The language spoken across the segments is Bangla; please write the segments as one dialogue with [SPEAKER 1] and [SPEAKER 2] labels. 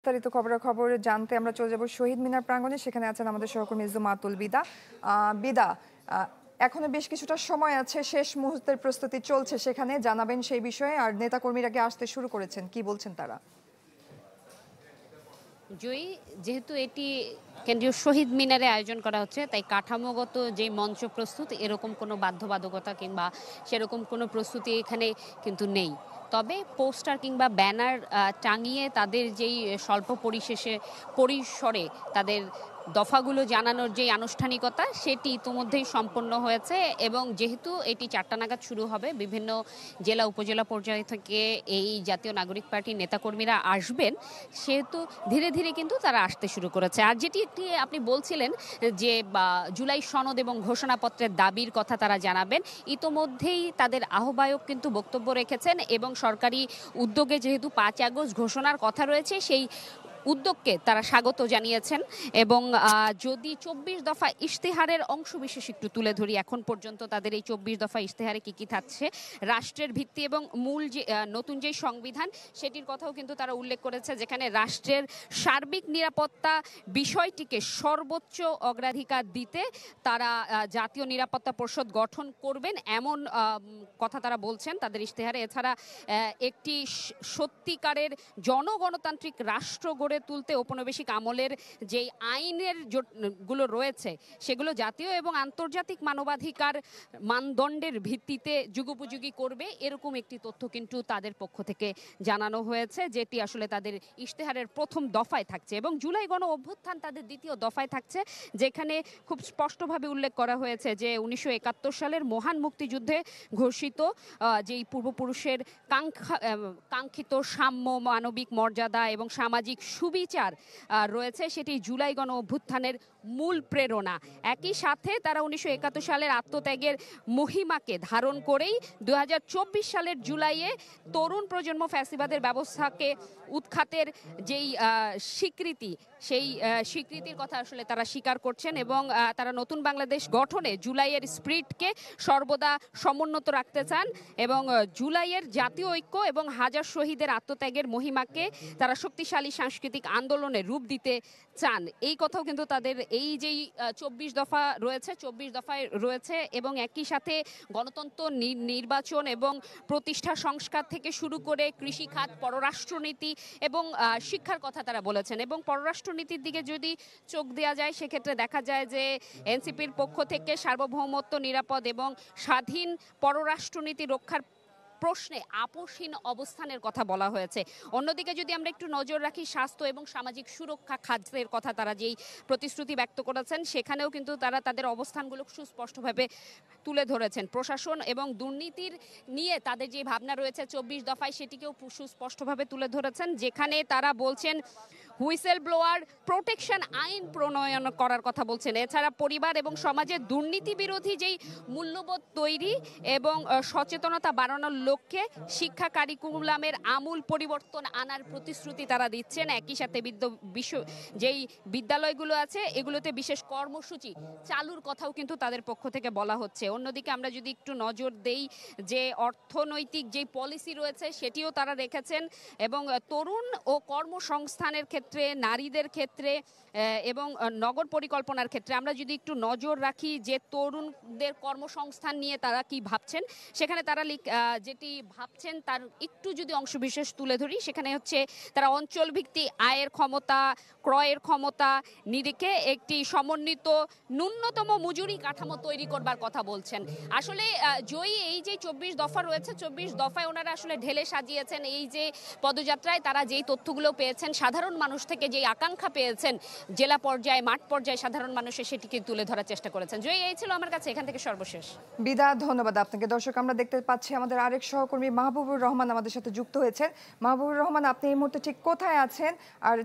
[SPEAKER 1] বিস্তারিত খবরাখবর জানতে আমরা চলে যাব শহীদ মিনার প্রাঙ্গণে। সেখানে আছেন আমাদের সহকর্মী জুমাতুল বিদা। বিদা, এখনো বেশ কিছুটা সময় আছে, শেষ মুহূর্তের প্রস্তুতি চলছে, সেখানে জানাবেন সেই বিষয়ে। আর নেতাকর্মীরা কি আসতে শুরু করেছেন, কি বলছেন তারা?
[SPEAKER 2] জয়ী, যেহেতু এটি কেন্দ্রীয় শহীদ মিনারে আয়োজন করা হচ্ছে, তাই কাঠামোগত যে মঞ্চ প্রস্তুত এরকম কোনো বাধ্যবাধকতা কিংবা সেরকম কোনো প্রস্তুতি এখানে কিন্তু নেই। তবে পোস্টার কিংবা ব্যানার টাঙিয়ে তাদের যেই স্বল্প পরিসরে তাদের দফাগুলো জানানোর যে আনুষ্ঠানিকতা সেটি ইতিমধ্যেই সম্পন্ন হয়েছে। এবং যেহেতু এটি 4টা নাগাদ শুরু হবে, বিভিন্ন জেলা উপজেলা পর্যায় থেকে এই জাতীয় নাগরিক পার্টির নেতাকর্মীরা আসবেন, সেহেতু ধীরে ধীরে কিন্তু তারা আসতে শুরু করেছে। আর যেটি একটি আপনি বলছিলেন যে জুলাই সনদ এবং ঘোষণাপত্রের দাবির কথা তারা জানাবেন, ইতোমধ্যেই তাদের আহ্বায়ক কিন্তু বক্তব্য রেখেছেন এবং সরকারি উদ্যোগে যেহেতু 5 আগস্ট ঘোষণার কথা রয়েছে, সেই উদ্যোগকে তারা স্বাগত জানিয়েছেন। এবং যদি 24 দফা ইশতেহারের অংশবিশেষ একটু তুলে ধরি, এখন পর্যন্ত তাদের এই 24 দফা ইশতেহারে কি কি থাকছে, রাষ্ট্রের ভিত্তি এবং মূল যে নতুন যে সংবিধান সেটির কথাও কিন্তু তারা উল্লেখ করেছে, যেখানে রাষ্ট্রের সার্বিক নিরাপত্তা বিষয়টিকে সর্বোচ্চ অগ্রাধিকার দিতে তারা জাতীয় নিরাপত্তা পরিষদ গঠন করবেন, এমন কথা তারা বলছেন তাদের ইশতেহারে। এছাড়া একটি সত্যিকারের জনগণতান্ত্রিক রাষ্ট্র গড়ে তুলতে ঔপনিবেশিক আমলের যেই আইনের গুলো রয়েছে সেগুলো জাতীয় এবং আন্তর্জাতিক মানবাধিকার মানদণ্ডের ভিত্তিতে যুগোপযোগী করবে, এরকম একটি তথ্য কিন্তু তাদের পক্ষ থেকে জানানো হয়েছে, যেটি আসলে তাদের ইশতেহারের প্রথম দফায় থাকছে। এবং জুলাই গণ অভ্যুত্থান তাদের দ্বিতীয় দফায় থাকছে, যেখানে খুব স্পষ্টভাবে উল্লেখ করা হয়েছে যে 1971 সালের মহান মুক্তিযুদ্ধে ঘোষিত যেই পূর্বপুরুষের কাঙ্ক্ষিত সাম্য, মানবিক মর্যাদা এবং সামাজিক সুবিচার রয়েছে, সেটি জুলাই গণ অভ্যুত্থানের মূল প্রেরণা। একই সাথে তারা 1971 সালের আত্মত্যাগের মহিমাকে ধারণ করেই 2024 সালের জুলাইয়ে তরুণ প্রজন্ম ফ্যাসিবাদের ব্যবস্থাকে উৎখাতের যেই স্বীকৃতি, সেই স্বীকৃতির কথা আসলে তারা স্বীকার করছেন। এবং তারা নতুন বাংলাদেশ গঠনে জুলাইয়ের স্পিরিটকে সর্বদা সমুন্নত রাখতে চান এবং জুলাইয়ের জাতীয় ঐক্য এবং হাজার শহীদের আত্মত্যাগের মহিমাকে তারা শক্তিশালী সাংস্কৃতিক আন্দোলনে রূপ দিতে চান। এই কথাও কিন্তু তাদের এই যেই 24 দফা রয়েছে, 24 দফায় রয়েছে। এবং একই সাথে গণতন্ত্র, নির্বাচন এবং প্রতিষ্ঠা সংস্কার থেকে শুরু করে কৃষি খাত, পররাষ্ট্রনীতি এবং শিক্ষার কথা তারা বলেছেন। এবং পররাষ্ট্রনীতির দিকে যদি চোখ দেওয়া যায়, সেক্ষেত্রে দেখা যায় যে এনসিপির পক্ষ থেকে সার্বভৌমত্ব, নিরাপদ এবং স্বাধীন পররাষ্ট্রনীতি রক্ষার প্রশ্নে আপোষহীন অবস্থানের কথা বলা হয়েছে। অন্যদিকে যদি আমরা একটু নজর রাখি, স্বাস্থ্য এবং সামাজিক সুরক্ষা খাতের কথা তারা যেই প্রতিশ্রুতি ব্যক্ত করেছেন, সেখানেও কিন্তু তারা তাদের অবস্থানগুলো সুস্পষ্টভাবে তুলে ধরেছেন। প্রশাসন এবং দুর্নীতির নিয়ে তাদের যে ভাবনা রয়েছে 24 দফায়, সেটিকেও সুস্পষ্টভাবে তুলে ধরেছেন, যেখানে তারা বলছেন হুইসেল ব্লোয়ার প্রোটেকশন আইন প্রণয়ন করার কথা বলছেন। এছাড়া পরিবার এবং সমাজে দুর্নীতি বিরোধী যেই মূল্যবোধ তৈরি এবং সচেতনতা বাড়ানোর লক্ষ্যে শিক্ষা কারিকুলামের আমূল পরিবর্তন আনার প্রতিশ্রুতি তারা দিচ্ছেন। একই সাথে যেই বিদ্যালয়গুলো আছে এগুলোতে বিশেষ কর্মসূচি চালুর কথাও কিন্তু তাদের পক্ষ থেকে বলা হচ্ছে। অন্যদিকে আমরা যদি একটু নজর দেই, যে অর্থনৈতিক যেই পলিসি রয়েছে সেটিও তারা রেখেছেন। এবং তরুণ ও কর্মসংস্থানের ক্ষেত্রে, নারীদের ক্ষেত্রে এবং নগর পরিকল্পনার ক্ষেত্রে আমরা যদি একটু নজর রাখি যে তরুণদের কর্মসংস্থান নিয়ে তারা কি ভাবছেন, সেখানে তারা যেটি ভাবছেন তার একটু যদি অংশবিশেষ তুলে ধরি, সেখানে হচ্ছে তারা অঞ্চলভিত্তিক আয়ের ক্ষমতা, ক্রয়ের ক্ষমতা নিরিখে একটি সমন্বিত ন্যূনতম মজুরি কাঠামো তৈরি করবার কথা বলছেন। আসলে জয়ী, এই যে 24 দফা রয়েছে, 24 দফায় ওনারা আসলে ঢেলে সাজিয়েছেন। এই যে পদযাত্রায় তারা যেই তথ্যগুলো পেয়েছেন, সাধারণ মানুষ থেকে যেই আকাঙ্ক্ষা পেয়েছেন, জেলা পর্যায়ে, মাঠ পর্যায়ে সাধারণ মানুষের, সেটিকে তুলে ধরার চেষ্টা করেছেন। জয়ী, এই ছিল আমার কাছে এখান থেকে সর্বশেষ।
[SPEAKER 1] বিদা, ধন্যবাদ আপনাকে। দর্শক, আমরা দেখতে পাচ্ছি আমাদের আরেক সহকর্মী মাহবুবুর রহমান আমাদের সাথে যুক্ত হয়েছেন। মাহবুবুর রহমান, আপনি এই মুহূর্তে ঠিক কোথায় আছেন? আর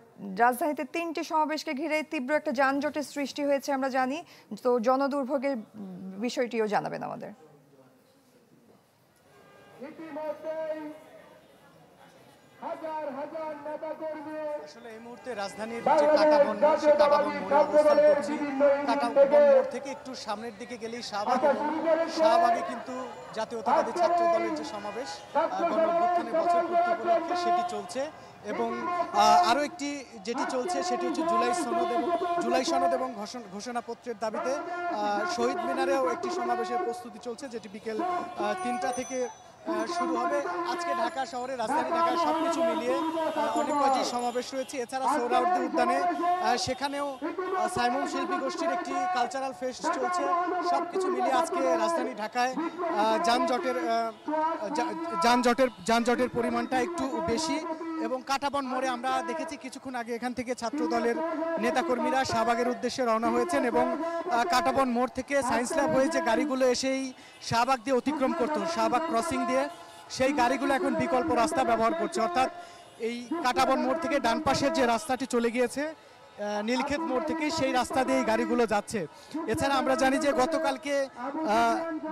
[SPEAKER 1] রাজধানীতে 3টি সমাবেশকে ঘিরে তীব্র একটা যানজটের সৃষ্টি হয়েছে আমরা জানি, তো জনদুর্ভোগের বিষয়টিও জানাবেন আমাদের।
[SPEAKER 3] আসলে এই মুহূর্তে রাজধানীর যে কাঁটাবন মোড়, সেই কাঁটাবন মোড়ে অবস্থান করছি। কাঁটাবন মোড় থেকে একটু সামনের দিকে গেলেই শাহবাগ, এবং শাহবাগে কিন্তু জাতীয়তাবাদী ছাত্র দলের যে সমাবেশ, গণ অভ্যুত্থানের বছর পূর্তি উপলক্ষে, সেটি চলছে। এবং আরও একটি যেটি চলছে সেটি হচ্ছে জুলাই সনদ এবং ঘোষণাপত্রের দাবিতে শহীদ মিনারেও একটি সমাবেশের প্রস্তুতি চলছে, যেটি বিকেল 3টা থেকে শুরু হবে। আজকে ঢাকা শহরে, রাজধানী ঢাকায় সবকিছু মিলিয়ে অনেক কয়টি সমাবেশ রয়েছে। এছাড়া সোহরাওয়ার্দী উদ্যানে সেখানেও সাইমন শিল্পী গোষ্ঠীর একটি কালচারাল ফেস্ট চলছে। সবকিছু মিলিয়ে আজকে রাজধানী ঢাকায় যানজটের পরিমাণটা একটু বেশি। এবং কাঁটাবন মোড়ে আমরা দেখেছি কিছুক্ষণ আগে এখান থেকে ছাত্র দলের নেতাকর্মীরা শাহবাগের উদ্দেশ্যে রওনা হয়েছেন এবং কাঁটাবন মোড় থেকে সায়েন্স ল্যাব হয়ে যে গাড়িগুলো এসেই শাহবাগ দিয়ে অতিক্রম করতো, শাহবাগ ক্রসিং দিয়ে, সেই গাড়িগুলো এখন বিকল্প রাস্তা ব্যবহার করছে। অর্থাৎ এই কাঁটাবন মোড় থেকে ডান পাশের যে রাস্তাটি চলে গিয়েছে নীলক্ষেত মোড় থেকে, সেই রাস্তা দিয়ে এই গাড়িগুলো যাচ্ছে। এছাড়া আমরা জানি যে গতকালকে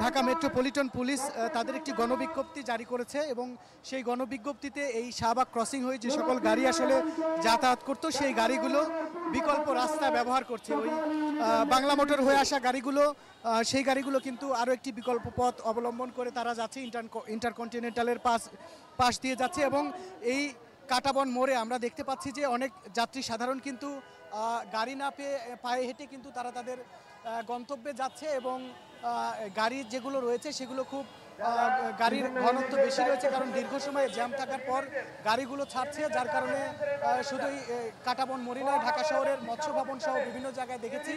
[SPEAKER 3] ঢাকা মেট্রোপলিটন পুলিশ তাদের একটি গণবিজ্ঞপ্তি জারি করেছে এবং সেই গণবিজ্ঞপ্তিতে এই শাহবাগ ক্রসিং হয়ে যে সকল গাড়ি আসলে যাতায়াত করতো সেই গাড়িগুলো বিকল্প রাস্তা ব্যবহার করছে। ওই বাংলা মোটর হয়ে আসা গাড়িগুলো, সেই গাড়িগুলো কিন্তু আরও একটি বিকল্প পথ অবলম্বন করে তারা যাচ্ছে, ইন্টারকন্টিনেন্টালের পাশ দিয়ে যাচ্ছে। এবং এই কাঁটাবন মোড়ে আমরা দেখতে পাচ্ছি যে অনেক যাত্রী সাধারণ কিন্তু গাড়ি না পেয়ে পায়ে হেঁটে কিন্তু তারা তাদের গন্তব্যে যাচ্ছে এবং গাড়ি যেগুলো রয়েছে সেগুলো খুব গাড়ির ঘনত্ব বেশি রয়েছে, কারণ দীর্ঘ সময় জ্যাম থাকার পর গাড়িগুলো ছাড়ছে, যার কারণে শুধুই কাঁটাবন মোড়ে নয়, ঢাকা শহরের মৎস্য ভবন সহ বিভিন্ন জায়গায় দেখেছি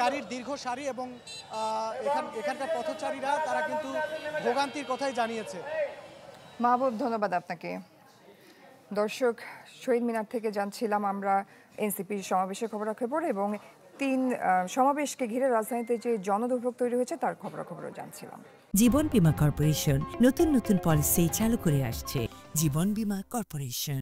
[SPEAKER 3] গাড়ির দীর্ঘ সারি এবং এখানকার পথচারীরা তারা কিন্তু ভোগান্তির কথাই জানিয়েছে।
[SPEAKER 1] মাহবুব, ধন্যবাদ আপনাকে। দর্শক, শহীদ মিনার থেকে জানছিলাম আমরা এনসিপির সমাবেশের খবরাখবর এবং 3 সমাবেশকে ঘিরে রাজধানীতে যে জনদুর্ভোগ তৈরি হয়েছে তার খবরাখবরও জানছিলাম।
[SPEAKER 4] জীবন বীমা কর্পোরেশন নতুন নতুন পলিসি চালু করে আসছে। জীবন বীমা কর্পোরেশন।